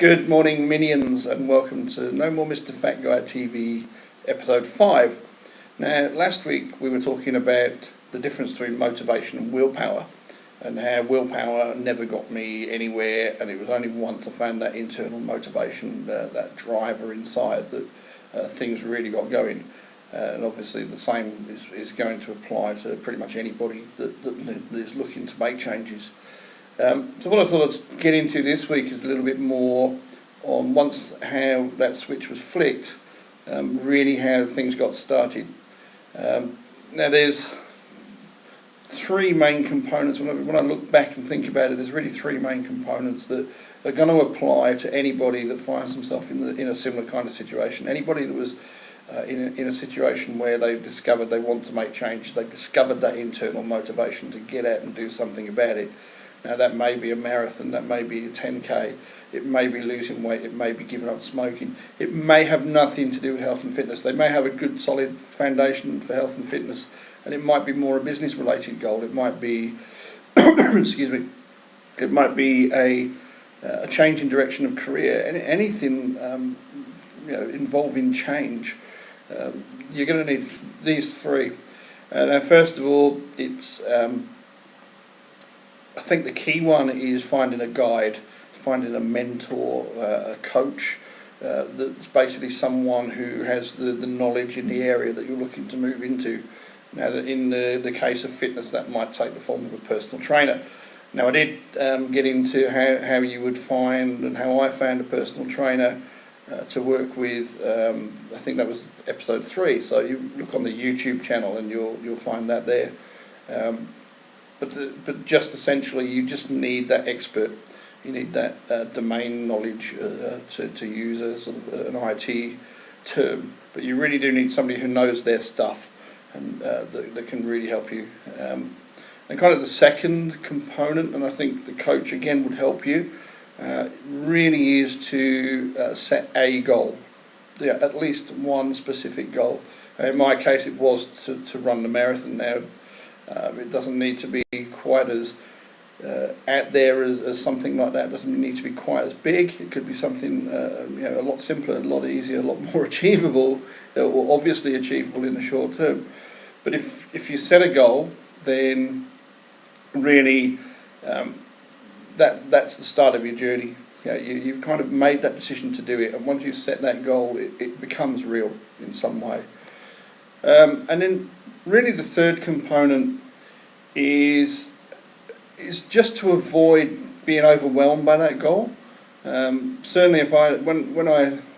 Good morning, minions, and welcome to No More Mr. Fat Guy TV, episode 5. Now, last week we were talking about the difference between motivation and willpower, and how willpower never got me anywhere, and it was only once I found that internal motivation, that driver inside, that things really got going. And obviously the same is going to apply to pretty much anybody that is looking to make changes. So what I thought I'd get into this week is a little bit more on once how that switch was flicked, really how things got started. Now there's three main components. When I look back and think about it, there's really three main components that are going to apply to anybody that finds themselves in a similar kind of situation. Anybody that was in a situation where they've discovered they want to make changes, they discovered that internal motivation to get out and do something about it. Now that may be a marathon, that may be a 10k, it may be losing weight, it may be giving up smoking, it may have nothing to do with health and fitness. They may have a good solid foundation for health and fitness, and it might be more a business related goal. It might be excuse me, it might be a change in direction of career, anything involving change. You're going to need these three. Now first of all, it's I think the key one is finding a guide, finding a mentor, a coach, that's basically someone who has the knowledge in the area that you're looking to move into. Now, in the case of fitness, that might take the form of a personal trainer. Now, I did get into how you would find and how I found a personal trainer to work with. I think that was episode 3. So you look on the YouTube channel and you'll find that there. But just essentially, you just need that expert. You need that domain knowledge to use a sort of an IT term. But you really do need somebody who knows their stuff and that can really help you. And kind of the second component, and I think the coach again would help you, really is to set a goal. Yeah, at least one specific goal. In my case, it was to run the marathon. Now, it doesn't need to be quite as out there as something like that. It doesn't need to be quite as big. It could be something a lot simpler, a lot easier, a lot more achievable, or obviously achievable in the short term. But if you set a goal, then really that's the start of your journey. You've kind of made that decision to do it, and once you set that goal, it becomes real in some way. And then really the third component is just to avoid being overwhelmed by that goal. Certainly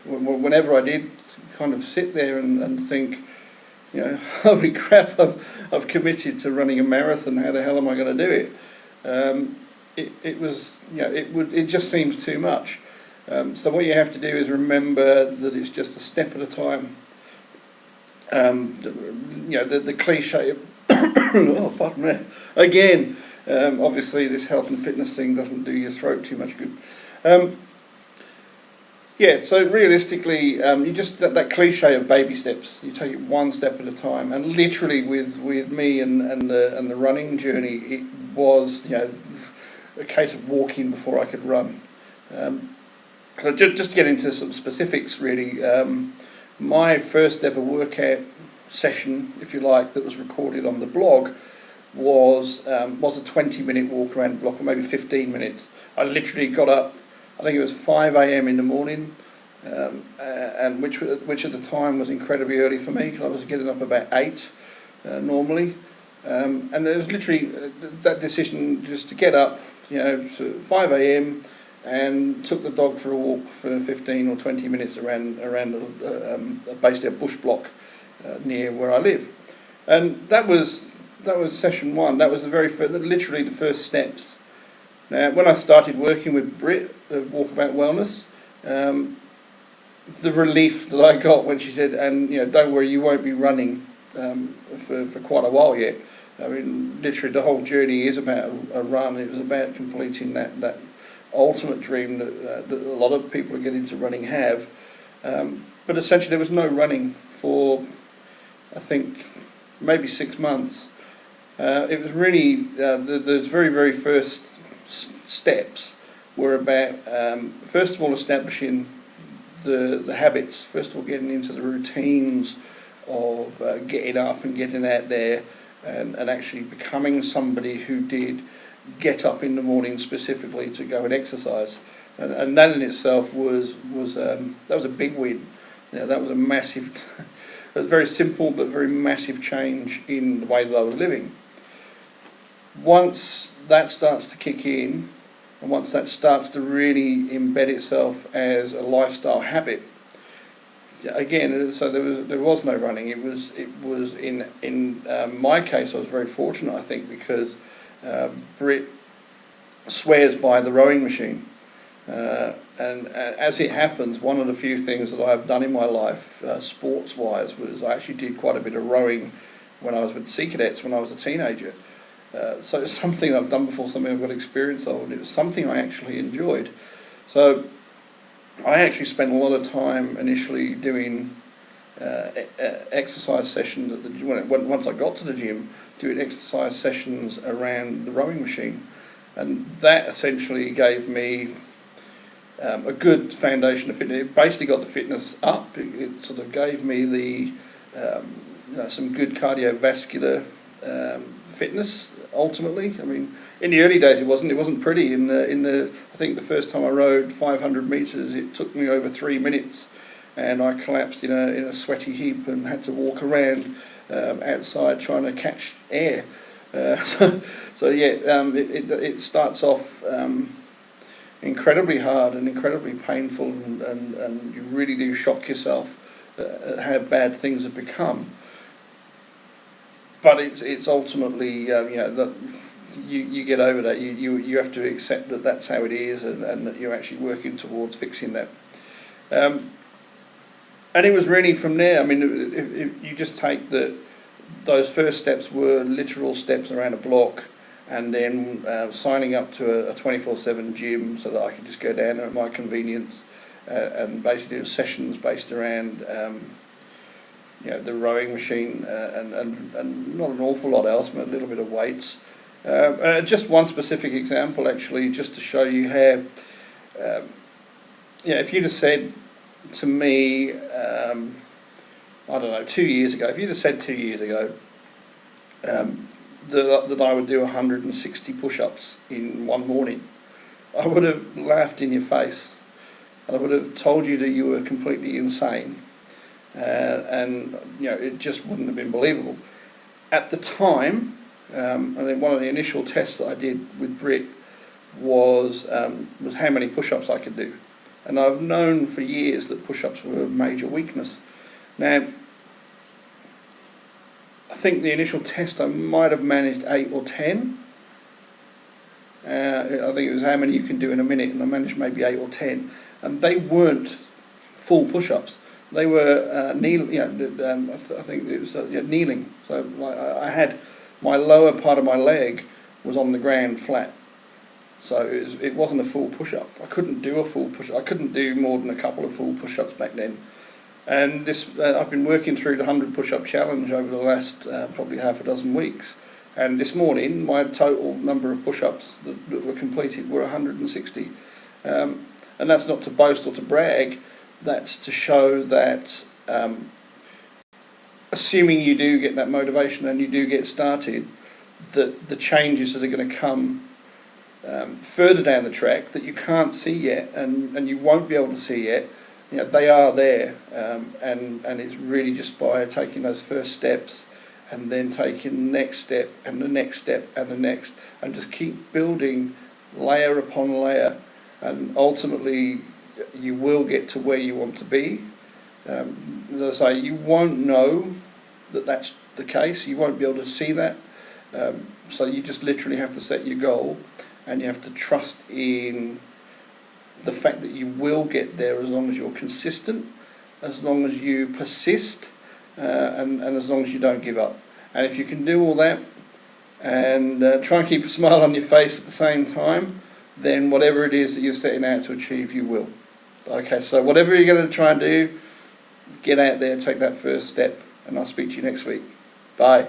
whenever I did kind of sit there and think, holy crap, I've committed to running a marathon, how the hell am I going to do it? It just seems too much. So what you have to do is remember that it's just a step at a time. The cliche of oh, pardon me. Again, obviously this health and fitness thing doesn't do your throat too much good. So realistically, you just that cliche of baby steps. You take it one step at a time, and literally with me and the running journey, it was a case of walking before I could run. So just to get into some specifics, really. My first ever workout session, if you like, that was recorded on the blog was a 20-minute walk around the block, or maybe 15 minutes. I literally got up, I think it was 5 a.m. in the morning, and which at the time was incredibly early for me, because I was getting up about 8 normally. And it was literally that decision just to get up, to 5 a.m. and took the dog for a walk for 15 or 20 minutes around basically a bush block near where I live. And that was session 1. That was literally the first steps. Now, when I started working with Britt of Walkabout Wellness, the relief that I got when she said, and don't worry, you won't be running for quite a while yet. I mean, literally the whole journey is about a run. It was about completing that ultimate dream that a lot of people who get into running have. But essentially there was no running for, I think, maybe 6 months. It was really those very, very first steps were about, first of all, establishing the habits, first of all getting into the routines of getting up and getting out there and actually becoming somebody who did get up in the morning specifically to go and exercise. And that in itself was that was a big win. That was a massive, a very simple but very massive change in the way that I was living. Once that starts to kick in, and once that starts to really embed itself as a lifestyle habit, again, so there was no running. It was in my case, I was very fortunate, I think, because Britt swears by the rowing machine. And as it happens, one of the few things that I've done in my life, sports-wise, was I actually did quite a bit of rowing when I was with Sea Cadets when I was a teenager. So it's something I've done before, something I've got experience of, and it was something I actually enjoyed. So I actually spent a lot of time initially doing exercise sessions at the once I got to the gym, doing exercise sessions around the rowing machine, and that essentially gave me a good foundation of fitness. It basically got the fitness up. It sort of gave me the some good cardiovascular fitness. Ultimately, I mean, in the early days it wasn't pretty. I think the first time I rode 500 meters, it took me over 3 minutes, and I collapsed in a sweaty heap and had to walk around outside trying to catch air. So yeah, it starts off incredibly hard and incredibly painful, and you really do shock yourself at how bad things have become. But it's ultimately that you get over that. You have to accept that that's how it is, and that you're actually working towards fixing that. And it was really from there. I mean, if you just take those first steps were literal steps around a block, and then signing up to a 24/7 gym so that I could just go down at my convenience and basically do sessions based around the rowing machine and not an awful lot else, but a little bit of weights. Just one specific example, actually, just to show you how, if you'd have said to me, I don't know, 2 years ago, if you'd have said 2 years ago that I would do 160 push-ups in one morning, I would have laughed in your face, and I would have told you that you were completely insane. And it just wouldn't have been believable. At the time, I think one of the initial tests that I did with Britt was how many push-ups I could do. And I've known for years that push-ups were a major weakness. Now, I think the initial test I might have managed 8 or 10. I think it was how many you can do in a minute, and I managed maybe 8 or 10. And they weren't full push-ups. They were kneeling. I think it was kneeling. So I had my lower part of my leg was on the ground flat. So it wasn't a full push-up. I couldn't do a full push-up. I couldn't do more than a couple of full push-ups back then. And this I've been working through the 100 push-up challenge over the last probably half a dozen weeks. And this morning, my total number of push-ups that were completed were 160. And that's not to boast or to brag. That's to show that assuming you do get that motivation and you do get started, that the changes that are going to come further down the track that you can't see yet and you won't be able to see yet, they are there, and it's really just by taking those first steps and then taking the next step and the next step and the next, and just keep building layer upon layer, and ultimately you will get to where you want to be. As I say, you won't know that that's the case. You won't be able to see that. So you just literally have to set your goal, and you have to trust in the fact that you will get there as long as you're consistent, as long as you persist, and as long as you don't give up. And if you can do all that and try and keep a smile on your face at the same time, then whatever it is that you're setting out to achieve, you will. Okay, so whatever you're going to try and do, get out there, take that first step, and I'll speak to you next week. Bye.